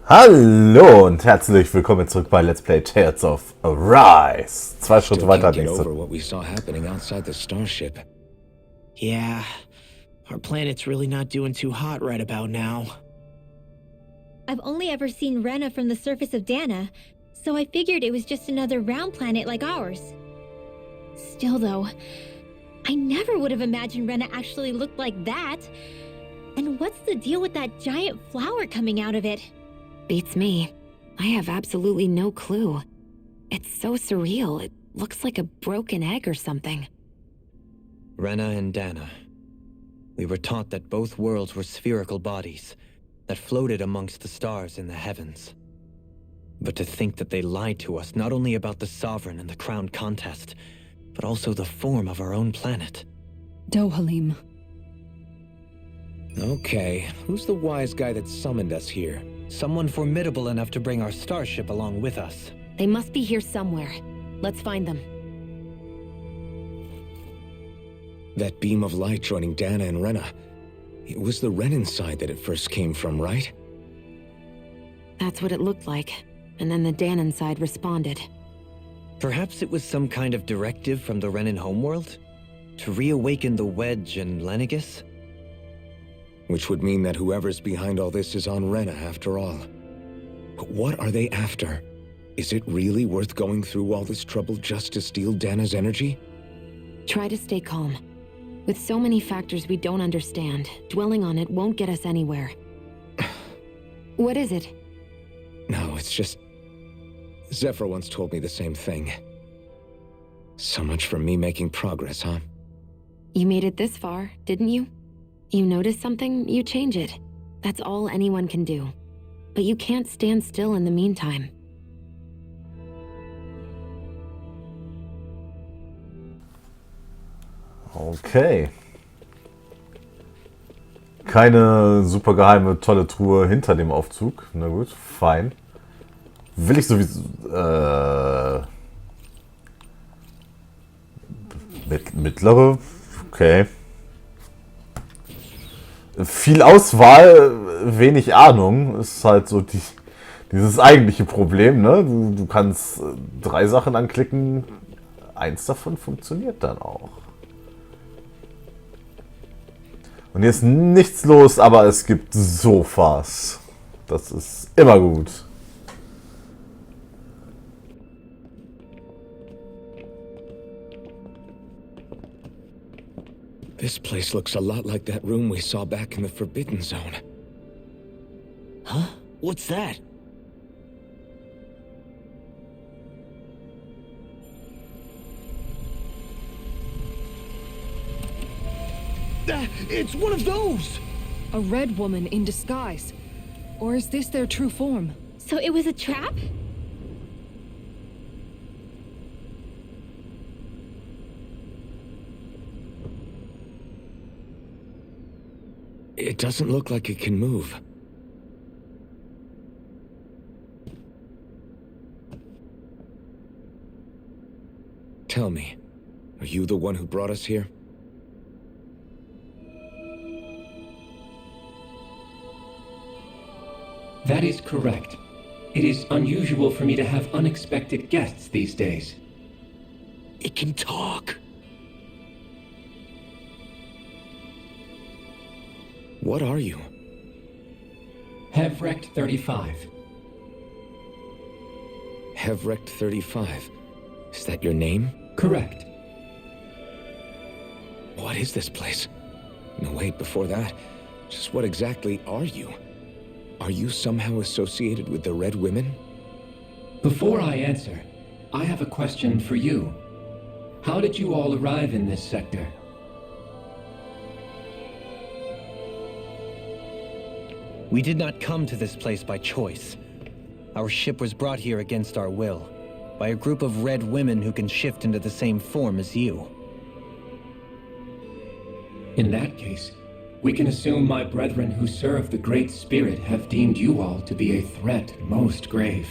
Hallo und herzlich willkommen zurück bei Let's Play Tales of Arise. 2 Schritte weiter, nächste. What we saw happening outside the starship. Yeah, our planet's really not doing too hot right about now. I've only ever seen Rena from the surface of Dana, so I figured it was just another round planet like ours. Still though, I never would have imagined Rena actually looked like that. And what's the deal with that giant flower coming out of it? Beats me. I have absolutely no clue. It's so surreal. It looks like a broken egg or something. Rena and Dana. We were taught that both worlds were spherical bodies that floated amongst the stars in the heavens. But to think that they lied to us not only about the Sovereign and the Crown contest, but also the form of our own planet. Dohalim. Okay, who's the wise guy that summoned us here? Someone formidable enough to bring our starship along with us. They must be here somewhere. Let's find them. That beam of light joining Dana and Rena. It was the Renin side that it first came from, right? That's what it looked like. And then the Danon side responded. Perhaps it was some kind of directive from the Renin homeworld? To reawaken the Wedge and Lenegis? Which would mean that whoever's behind all this is on Rena after all. But what are they after? Is it really worth going through all this trouble just to steal Dana's energy? Try to stay calm. With so many factors we don't understand, dwelling on it won't get us anywhere. What is it? No, it's just... Zephyr once told me the same thing. So much for me making progress, huh? You made it this far, didn't you? You notice something, you change it. That's all anyone can do. But you can't stand still in the meantime. Okay. Keine super geheime, tolle Truhe hinter dem Aufzug. Na gut, fein. Will ich sowieso... mittlere? Okay. Viel Auswahl, wenig Ahnung, ist halt so dieses eigentliche Problem, ne? Du kannst 3 Sachen anklicken, 1 davon funktioniert dann auch. Und hier ist nichts los, aber es gibt Sofas. Das ist immer gut. This place looks a lot like that room we saw back in the Forbidden Zone. Huh? What's that? It's one of those! A red woman in disguise. Or is this their true form? So it was a trap? It doesn't look like it can move. Tell me, are you the one who brought us here? That is correct. It is unusual for me to have unexpected guests these days. It can talk. What are you? Hevrect 35. Hevrect 35. Is that your name? Correct. What is this place? No, wait, before that, just what exactly are you? Are you somehow associated with the Red Women? Before I answer, I have a question for you. How did you all arrive in this sector? We did not come to this place by choice. Our ship was brought here against our will, by a group of red women who can shift into the same form as you. In that case, we can assume my brethren who serve the Great Spirit have deemed you all to be a threat most grave.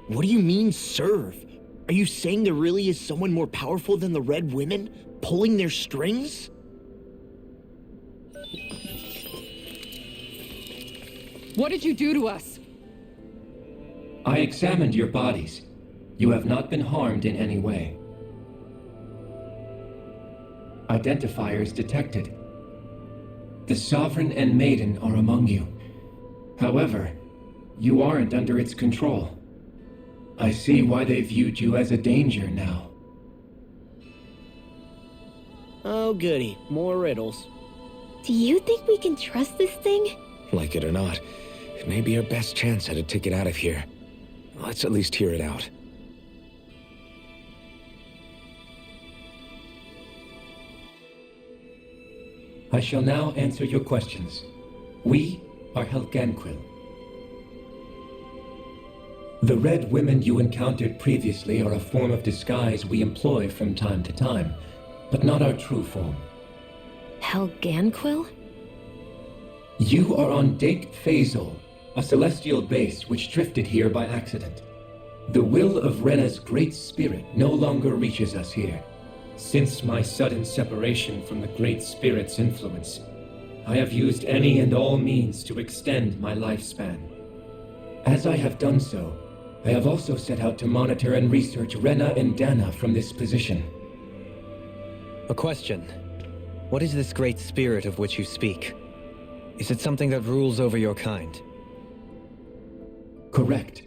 What do you mean, serve? Are you saying there really is someone more powerful than the Red Women, pulling their strings? What did you do to us? I examined your bodies. You have not been harmed in any way. Identifiers detected. The Sovereign and Maiden are among you. However, you aren't under its control. I see why they viewed you as a danger now. Oh goody, more riddles. Do you think we can trust this thing? Like it or not, it may be our best chance at a ticket out of here. Let's at least hear it out. I shall now answer your questions. We are Helganquil. The red women you encountered previously are a form of disguise we employ from time to time, but not our true form. Helganquil? You are on D3rKommi, a celestial base which drifted here by accident. The will of Rena's great spirit no longer reaches us here. Since my sudden separation from the Great Spirit's influence, I have used any and all means to extend my lifespan. As I have done so, I have also set out to monitor and research Rena and Dana from this position. A question. What is this great spirit of which you speak? Is it something that rules over your kind? Correct.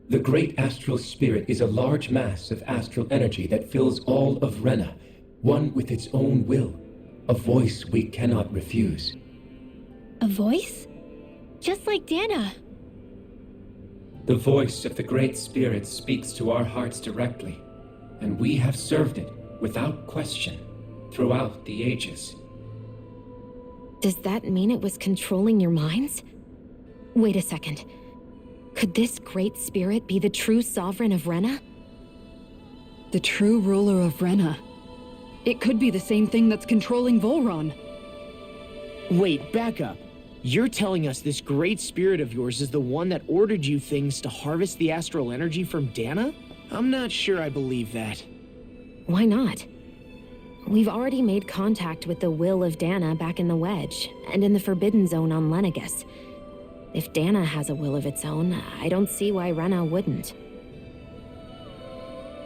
The great astral spirit is a large mass of astral energy that fills all of Rena, one with its own will, a voice we cannot refuse. A voice? Just like Dana. The voice of the great spirit speaks to our hearts directly, and we have served it without question throughout the ages. Does that mean it was controlling your minds? Wait a second. Could this great spirit be the true sovereign of Rena? The true ruler of Rena. It could be the same thing that's controlling Volron. Wait, back up. You're telling us this great spirit of yours is the one that ordered you things to harvest the astral energy from Dana? I'm not sure I believe that. Why not? We've already made contact with the will of Dana back in the Wedge, and in the Forbidden Zone on Lenegus. If Dana has a will of its own, I don't see why Rena wouldn't.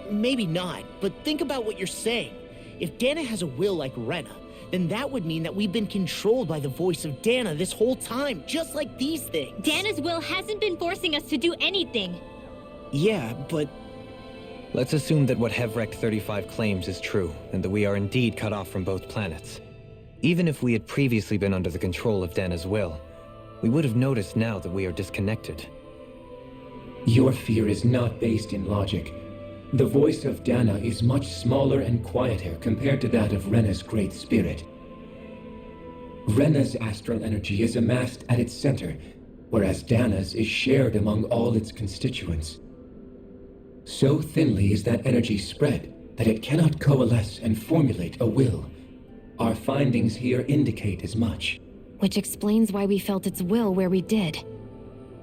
Maybe not, but think about what you're saying. If Dana has a will like Rena, then that would mean that we've been controlled by the voice of Dana this whole time, just like these things. Dana's will hasn't been forcing us to do anything. Yeah, but... Let's assume that what Hevrek 35 claims is true, and that we are indeed cut off from both planets. Even if we had previously been under the control of Dana's will, we would have noticed now that we are disconnected. Your fear is not based in logic. The voice of Dana is much smaller and quieter compared to that of Rena's great spirit. Rena's astral energy is amassed at its center, whereas Dana's is shared among all its constituents. So thinly is that energy spread that it cannot coalesce and formulate a will. Our findings here indicate as much. Which explains why we felt its will where we did.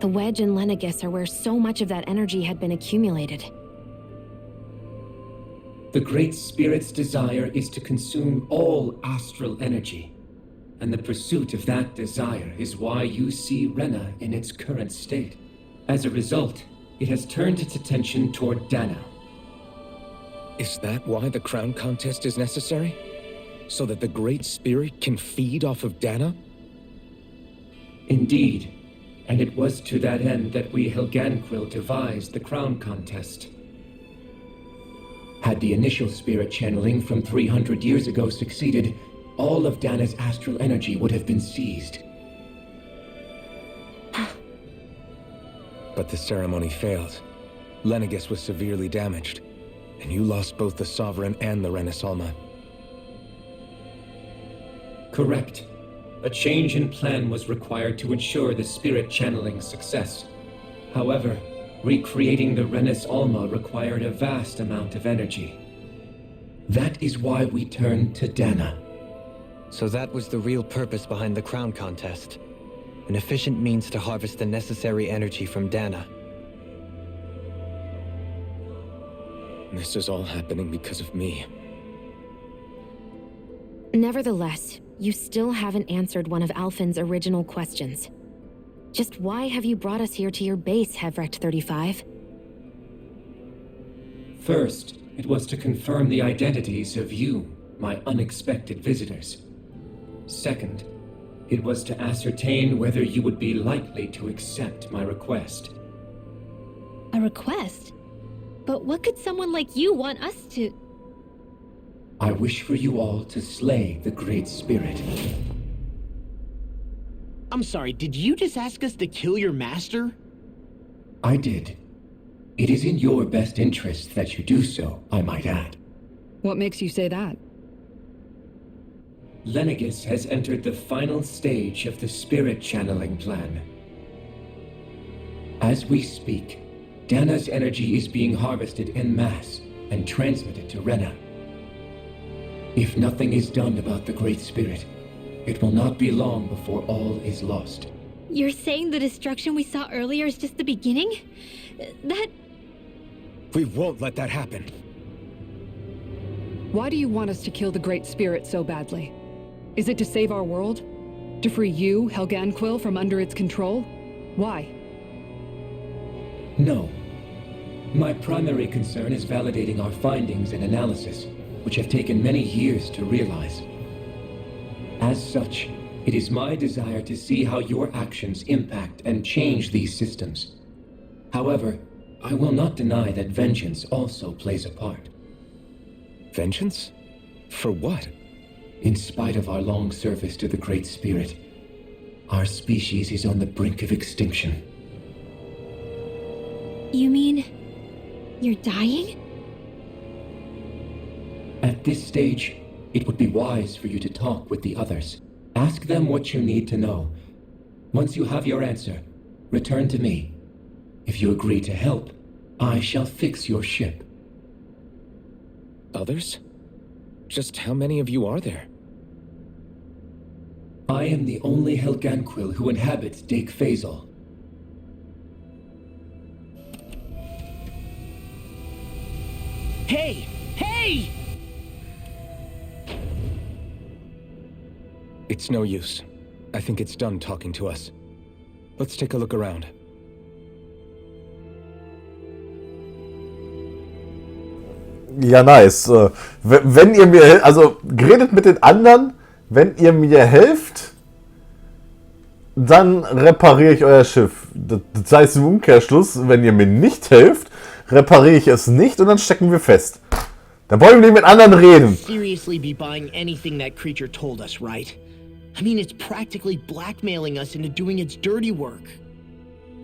The Wedge and Lenegus are where so much of that energy had been accumulated. The Great Spirit's desire is to consume all astral energy, and the pursuit of that desire is why you see Rena in its current state. As a result, it has turned its attention toward Dana. Is that why the crown contest is necessary? So that the Great Spirit can feed off of Dana? Indeed, and it was to that end that we Helganquil devised the crown contest. Had the initial spirit channeling from 300 years ago succeeded, all of Dana's astral energy would have been seized. But the ceremony failed. Lenegus was severely damaged, and you lost both the Sovereign and the Renasalma. Correct. A change in plan was required to ensure the spirit channeling success. However, recreating the Renis Alma required a vast amount of energy. That is why we turned to Dana. So that was the real purpose behind the crown contest. An efficient means to harvest the necessary energy from Dana. This is all happening because of me. Nevertheless, you still haven't answered one of Alphen's original questions. Just why have you brought us here to your base, Hevrect 35? First, it was to confirm the identities of you, my unexpected visitors. Second, it was to ascertain whether you would be likely to accept my request. A request? But what could someone like you want us to... I wish for you all to slay the Great Spirit. I'm sorry, did you just ask us to kill your master? I did. It is in your best interest that you do so, I might add. What makes you say that? Lenegis has entered the final stage of the spirit channeling plan. As we speak, Dana's energy is being harvested en masse and transmitted to Rena. If nothing is done about the Great Spirit, it will not be long before all is lost. You're saying the destruction we saw earlier is just the beginning? That... We won't let that happen. Why do you want us to kill the Great Spirit so badly? Is it to save our world? To free you, Helganquil, from under its control? Why? No. My primary concern is validating our findings and analysis, which have taken many years to realize. As such, it is my desire to see how your actions impact and change these systems. However, I will not deny that vengeance also plays a part. Vengeance? For what? In spite of our long service to the Great Spirit, our species is on the brink of extinction. You mean... you're dying? At this stage, it would be wise for you to talk with the others. Ask them what you need to know. Once you have your answer, return to me. If you agree to help, I shall fix your ship. Others? Just how many of you are there? I am the only Helganquil who inhabits D3rKommi. Hey! Hey! It's no use. I think it's done talking to us. Let's take a look around. Ja, nice. Wenn ihr mir, also redet mit den anderen, wenn ihr mir helft, dann repariere ich euer Schiff. Das heißt im Umkehrschluss, wenn ihr mir nicht helft, repariere ich es nicht und dann stecken wir fest. Da wollen wir nicht mit anderen reden. Seriously be buying anything that creature told us, right? I mean, it's practically blackmailing us into doing its dirty work.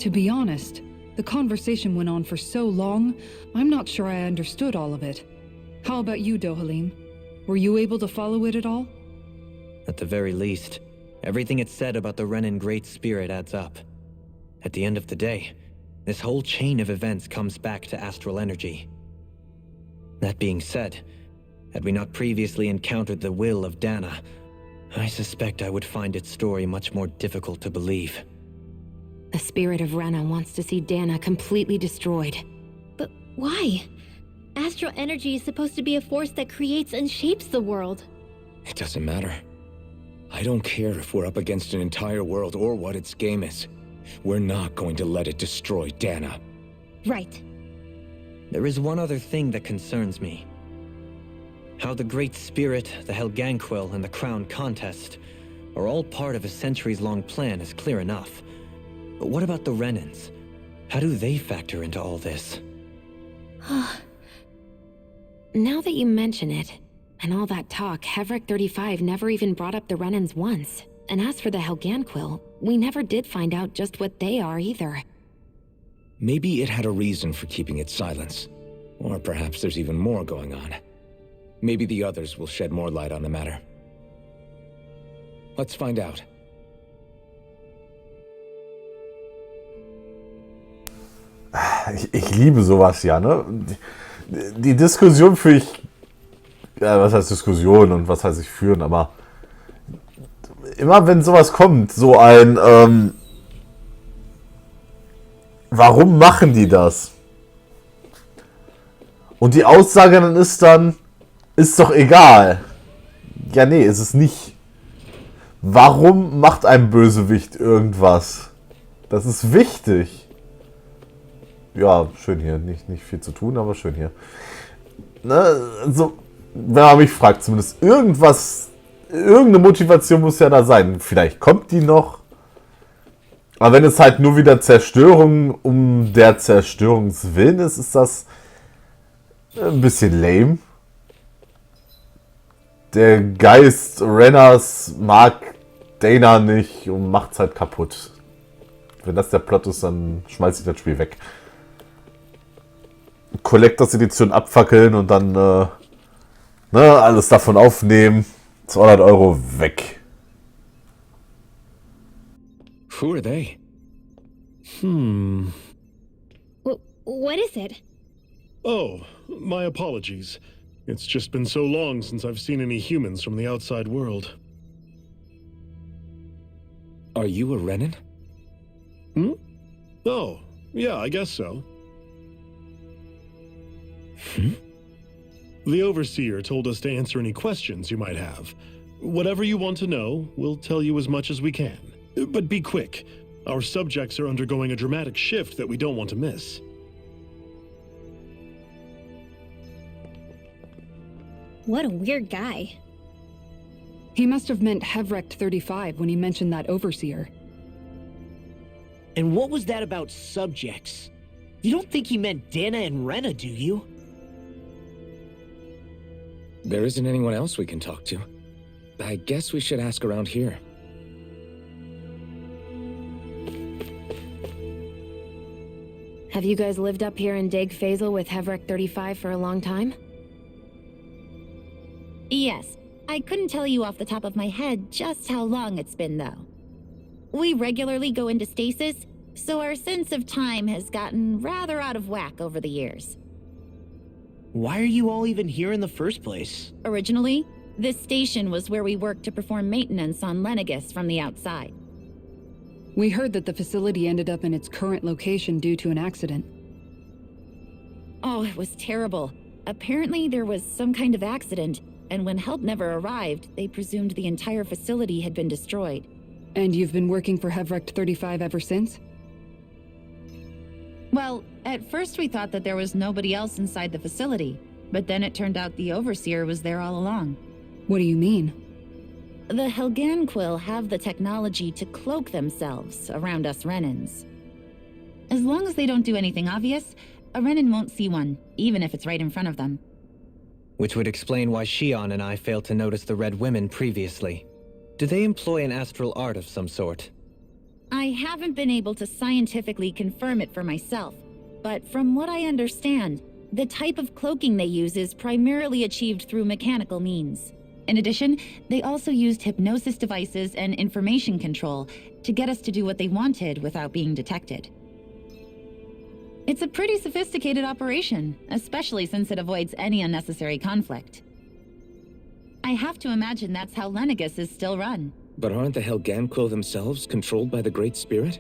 To be honest, the conversation went on for so long, I'm not sure I understood all of it. How about you, Dohalim? Were you able to follow it at all? At the very least, everything it said about the Renin Great Spirit adds up. At the end of the day, this whole chain of events comes back to astral energy. That being said, had we not previously encountered the will of Dana, I suspect I would find its story much more difficult to believe. The spirit of Rena wants to see Dana completely destroyed. But why? Astral energy is supposed to be a force that creates and shapes the world. It doesn't matter. I don't care if we're up against an entire world or what its game is. We're not going to let it destroy Dana. Right. There is one other thing that concerns me. How the Great Spirit, the Helganquil, and the Crown Contest are all part of a centuries-long plan is clear enough. But what about the Renins? How do they factor into all this? Now that you mention it, and all that talk, Hevrect 35 never even brought up the Renins once. And as for the Helganquil, we never did find out just what they are either. Maybe it had a reason for keeping its silence. Or perhaps there's even more going on. Maybe the others will shed more light on the matter. Let's find out. Ich liebe sowas ja, ne? Die Diskussion führe ich, ja, was heißt Diskussion und was heißt ich führen, aber immer wenn sowas kommt, so ein, warum machen die das? Und die Aussage dann, ist doch egal. Ja, nee, ist es nicht. Warum macht ein Bösewicht irgendwas? Das ist wichtig. Ja, schön hier. Nicht viel zu tun, aber schön hier. Ne, also, wenn man mich fragt, zumindest irgendeine Motivation muss ja da sein. Vielleicht kommt die noch. Aber wenn es halt nur wieder Zerstörung um der Zerstörungswillen ist, ist das ein bisschen lame. Der Geist Renners mag Dana nicht und macht's halt kaputt. Wenn das der Plot ist, dann schmeiß ich das Spiel weg. Collectors Edition abfackeln und dann alles davon aufnehmen. 200 Euro weg. Who are they? What is it? Oh, my apologies. It's just been so long since I've seen any humans from the outside world. Are you a Renin? Oh, yeah, I guess so. The Overseer told us to answer any questions you might have. Whatever you want to know, we'll tell you as much as we can. But be quick. Our subjects are undergoing a dramatic shift that we don't want to miss. What a weird guy. He must have meant Hevrekt 35 when he mentioned that Overseer. And what was that about subjects? You don't think he meant Dana and Rena, do you? There isn't anyone else we can talk to. I guess we should ask around here. Have you guys lived up here in D3rKommi with Hevrekt 35 for a long time? Yes. I couldn't tell you off the top of my head just how long it's been, though. We regularly go into stasis, so our sense of time has gotten rather out of whack over the years. Why are you all even here in the first place? Originally, this station was where we worked to perform maintenance on Lenegis from the outside. We heard that the facility ended up in its current location due to an accident. Oh, it was terrible. Apparently there was some kind of accident, and when help never arrived, they presumed the entire facility had been destroyed. And you've been working for Hevrekt 35 ever since? Well, at first we thought that there was nobody else inside the facility, but then it turned out the Overseer was there all along. What do you mean? The Helganquil have the technology to cloak themselves around us Renins. As long as they don't do anything obvious, a Renin won't see one, even if it's right in front of them. Which would explain why Shion and I failed to notice the Red Women previously. Do they employ an astral art of some sort? I haven't been able to scientifically confirm it for myself, but from what I understand, the type of cloaking they use is primarily achieved through mechanical means. In addition, they also used hypnosis devices and information control to get us to do what they wanted without being detected. It's a pretty sophisticated operation, especially since it avoids any unnecessary conflict. I have to imagine that's how Lenegis is still run. But aren't the Helganquil themselves controlled by the Great Spirit?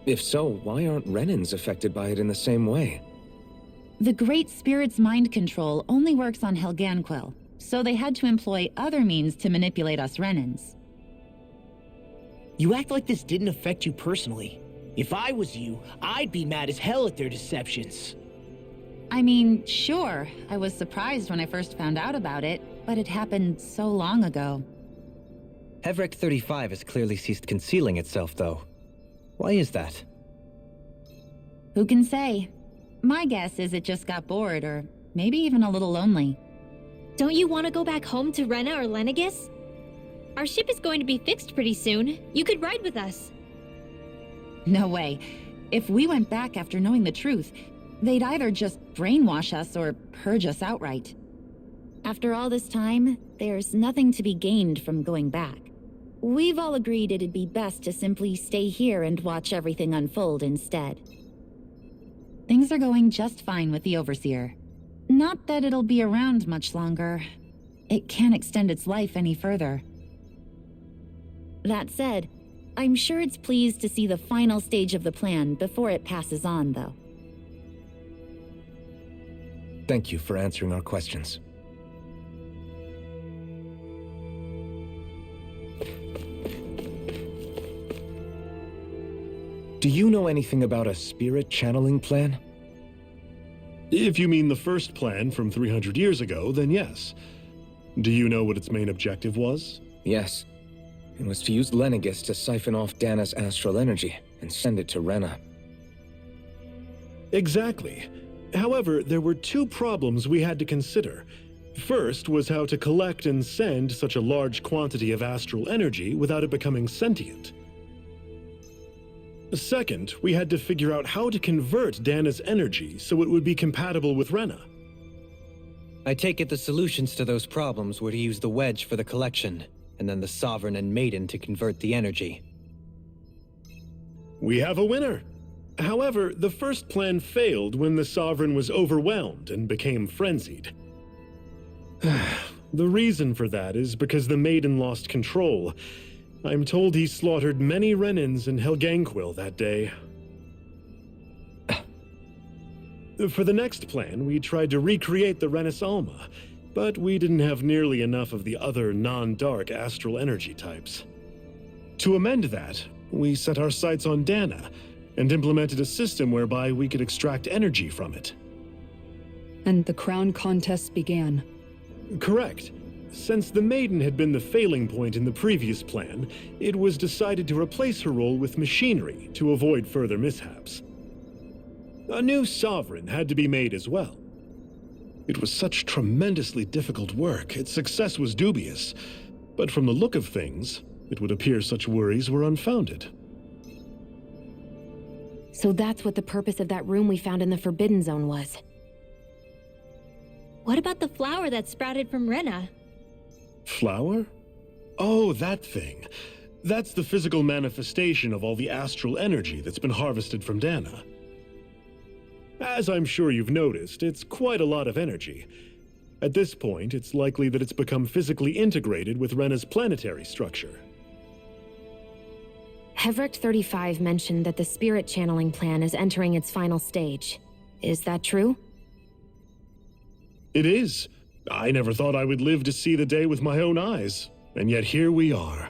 If so, why aren't Renins affected by it in the same way? The Great Spirit's mind control only works on Helganquil, so they had to employ other means to manipulate us Renins. You act like this didn't affect you personally. If I was you, I'd be mad as hell at their deceptions. I mean, sure, I was surprised when I first found out about it, but it happened so long ago. Hevrekt 35 has clearly ceased concealing itself, though. Why is that? Who can say? My guess is it just got bored, or maybe even a little lonely. Don't you want to go back home to Rena or Lenegis? Our ship is going to be fixed pretty soon. You could ride with us. No way. If we went back after knowing the truth, they'd either just brainwash us or purge us outright. After all this time, there's nothing to be gained from going back. We've all agreed it'd be best to simply stay here and watch everything unfold instead. Things are going just fine with the Overseer. Not that it'll be around much longer. It can't extend its life any further. That said, I'm sure it's pleased to see the final stage of the plan before it passes on, though. Thank you for answering our questions. Do you know anything about a spirit channeling plan? If you mean the first plan from 300 years ago, then yes. Do you know what its main objective was? Yes. It was to use Lenegis to siphon off Dana's astral energy and send it to Rena. Exactly. However, there were two problems we had to consider. First was how to collect and send such a large quantity of astral energy without it becoming sentient. Second, we had to figure out how to convert Dana's energy so it would be compatible with Rena. I take it the solutions to those problems were to use the wedge for the collection, and then the Sovereign and Maiden to convert the energy. We have a winner! However, the first plan failed when the Sovereign was overwhelmed and became frenzied. The reason for that is because the Maiden lost control. I'm told he slaughtered many Renins in Helganquil that day. For the next plan, we tried to recreate the Renis Alma, but we didn't have nearly enough of the other non-dark astral energy types. To amend that, we set our sights on Dana, and implemented a system whereby we could extract energy from it. And the crown contest began. Correct. Since the Maiden had been the failing point in the previous plan, it was decided to replace her role with machinery to avoid further mishaps. A new Sovereign had to be made as well. It was such tremendously difficult work, its success was dubious, but from the look of things, it would appear such worries were unfounded. So that's what the purpose of that room we found in the Forbidden Zone was. What about the flower that sprouted from Rena? Flower? Oh, that thing. That's the physical manifestation of all the astral energy that's been harvested from Dana. As I'm sure you've noticed, it's quite a lot of energy. At this point, it's likely that it's become physically integrated with Rena's planetary structure. Hevric 35 mentioned that the spirit channeling plan is entering its final stage. Is that true? It is. I never thought I would live to see the day with my own eyes, and yet here we are.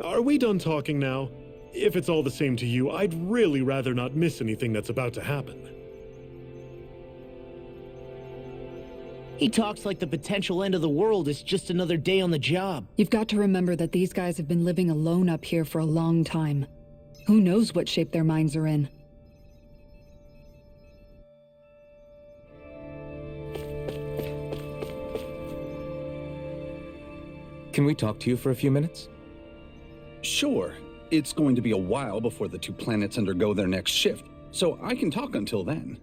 Are we done talking now? If it's all the same to you, I'd really rather not miss anything that's about to happen. He talks like the potential end of the world is just another day on the job. You've got to remember that these guys have been living alone up here for a long time. Who knows what shape their minds are in? Can we talk to you for a few minutes? Sure. It's going to be a while before the two planets undergo their next shift, so I can talk until then.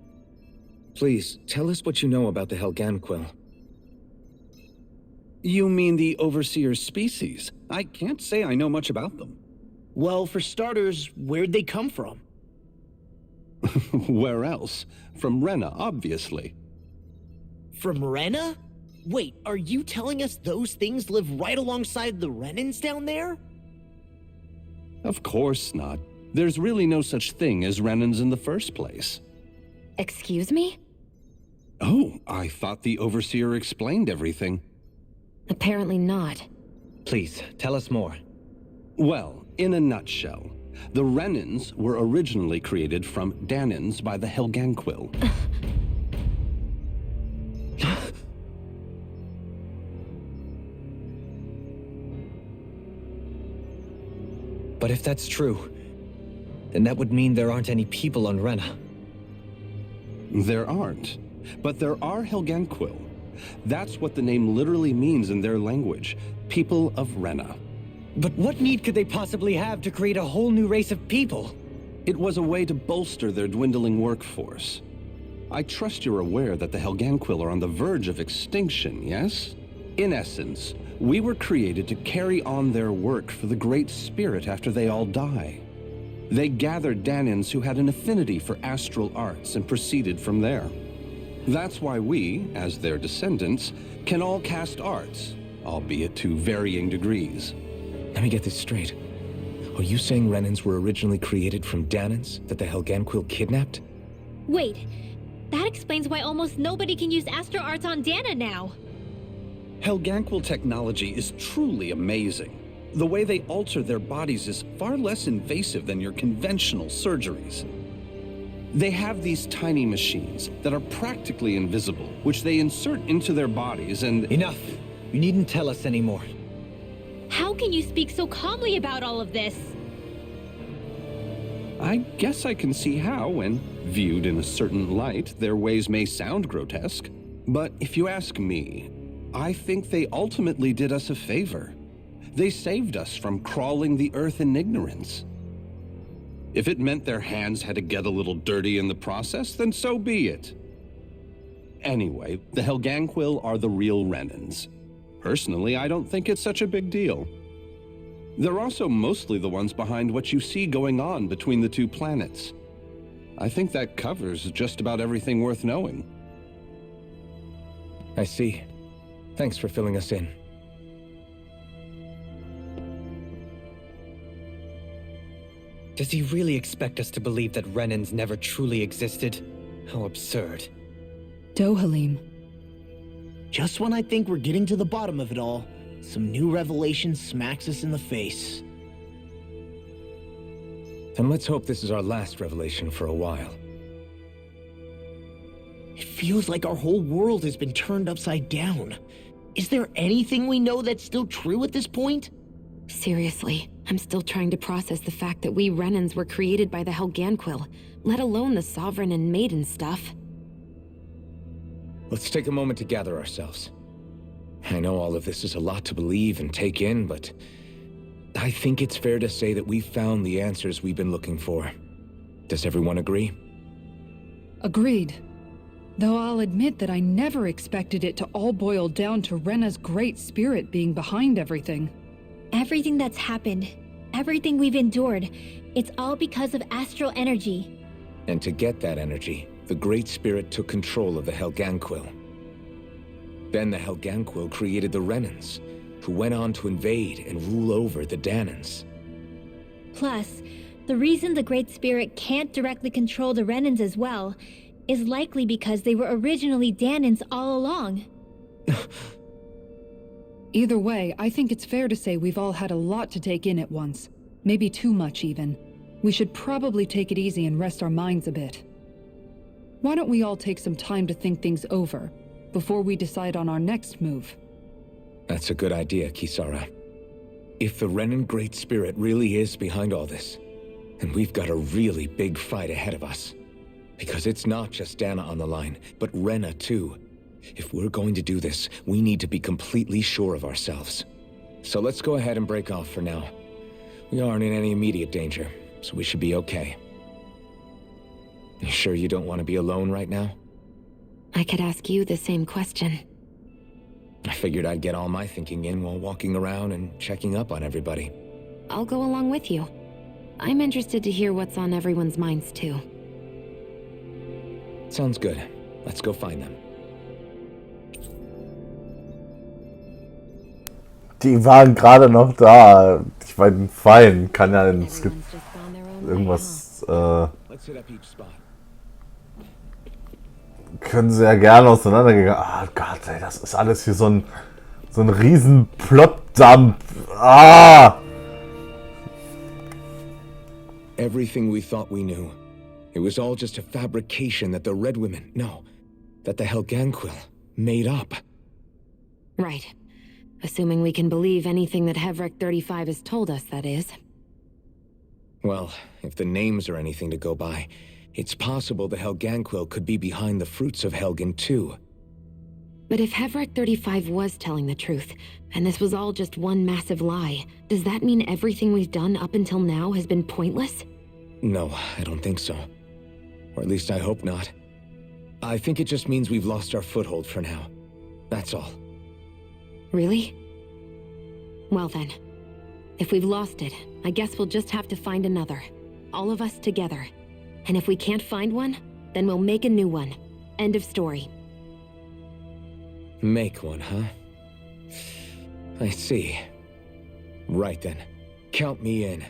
Please, tell us what you know about the Helganquil. You mean the Overseer's species? I can't say I know much about them. Well, for starters, where'd they come from? Where else? From Rena, obviously. From Rena? Wait, are you telling us those things live right alongside the Renins down there? Of course not. There's really no such thing as Renins in the first place. Excuse me? Oh, I thought the Overseer explained everything. Apparently not. Please, tell us more. Well, in a nutshell, the Renins were originally created from Danins by the Helganquil. But if that's true, then that would mean there aren't any people on Rena. There aren't, but there are Helganquil. That's what the name literally means in their language, people of Rena. But what need could they possibly have to create a whole new race of people? It was a way to bolster their dwindling workforce. I trust you're aware that the Helganquil are on the verge of extinction, yes? In essence, we were created to carry on their work for the Great Spirit after they all die. They gathered Danins who had an affinity for astral arts and proceeded from there. That's why we, as their descendants, can all cast arts, albeit to varying degrees. Let me get this straight. Are you saying Renins were originally created from Danins that the Helganquil kidnapped? Wait, that explains why almost nobody can use astral arts on Dana now. Helganquil technology is truly amazing. The way they alter their bodies is far less invasive than your conventional surgeries. They have these tiny machines that are practically invisible, which they insert into their bodies and... Enough! You needn't tell us anymore. How can you speak so calmly about all of this? I guess I can see how, when viewed in a certain light, their ways may sound grotesque. But if you ask me, I think they ultimately did us a favor. They saved us from crawling the earth in ignorance. If it meant their hands had to get a little dirty in the process, then so be it. Anyway, the Helganquil are the real Renans. Personally, I don't think it's such a big deal. They're also mostly the ones behind what you see going on between the two planets. I think that covers just about everything worth knowing. I see. Thanks for filling us in. Does he really expect us to believe that Renans never truly existed? How absurd. Dohalim. Just when I think we're getting to the bottom of it all, some new revelation smacks us in the face. And let's hope this is our last revelation for a while. It feels like our whole world has been turned upside down. Is there anything we know that's still true at this point? Seriously, I'm still trying to process the fact that we Renans were created by the Helganquil, let alone the Sovereign and Maiden stuff. Let's take a moment to gather ourselves. I know all of this is a lot to believe and take in, but I think it's fair to say that we've found the answers we've been looking for. Does everyone agree? Agreed. Though I'll admit that I never expected it to all boil down to Rena's great spirit being behind everything. Everything that's happened, everything we've endured, it's all because of astral energy. And to get that energy, the Great Spirit took control of the Helganquil. Then the Helganquil created the Renans, who went on to invade and rule over the Danans. Plus, the reason the Great Spirit can't directly control the Renans as well is likely because they were originally Danans all along. Either way, I think it's fair to say we've all had a lot to take in at once. Maybe too much, even. We should probably take it easy and rest our minds a bit. Why don't we all take some time to think things over, before we decide on our next move? That's a good idea, Kisara. If the Renan Great Spirit really is behind all this, then we've got a really big fight ahead of us. Because it's not just Dana on the line, but Rena too. If we're going to do this, we need to be completely sure of ourselves. So let's go ahead and break off for now. We aren't in any immediate danger, so we should be okay. You sure you don't want to be alone right now? I could ask you the same question. I figured I'd get all my thinking in while walking around and checking up on everybody. I'll go along with you. I'm interested to hear what's on everyone's minds too. Sounds good. Let's go find them. Die waren gerade noch da. Ich meine, fein. Kann ja, es gibt irgendwas, können sie ja gerne auseinandergehen. Ah Gott, ey, das ist alles hier so ein riesen Plot-Dump. Ah! Everything we thought we knew. It was all just a fabrication that the Red Women, no, that the Helganquil made up. Right. Assuming we can believe anything that Hevrek 35 has told us, that is. Well, if the names are anything to go by, it's possible the Helganquil could be behind the fruits of Helgen too. But if Hevrek 35 was telling the truth, and this was all just one massive lie, does that mean everything we've done up until now has been pointless? No, I don't think so. Or at least I hope not. I think it just means we've lost our foothold for now. That's all. Really? Well then, if we've lost it, I guess we'll just have to find another. All of us together. And if we can't find one, then we'll make a new one. End of story. Make one, huh? I see. Right then. Count me in.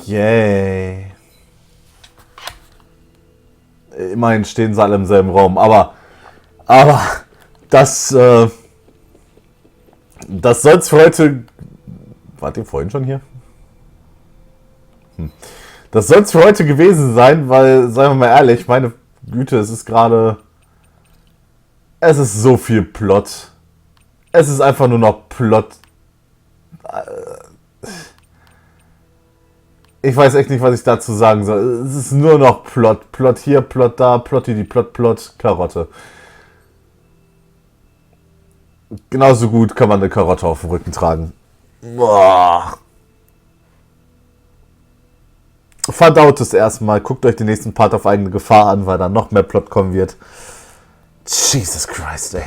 Yay. Immerhin stehen sie alle im selben Raum, aber Aber das soll's für heute... Wart ihr vorhin schon hier? Das soll's für heute gewesen sein, weil, seien wir mal ehrlich, meine Güte, es ist gerade... Es ist so viel Plot. Es ist einfach nur noch Plot. Ich weiß echt nicht, was ich dazu sagen soll. Es ist nur noch Plot. Plot hier, Plot da, Plotti die Plot, Karotte. Genauso gut kann man eine Karotte auf dem Rücken tragen. Boah. Verdaut es erstmal. Guckt euch den nächsten Part auf eigene Gefahr an, weil dann noch mehr Plot kommen wird. Jesus Christ, ey.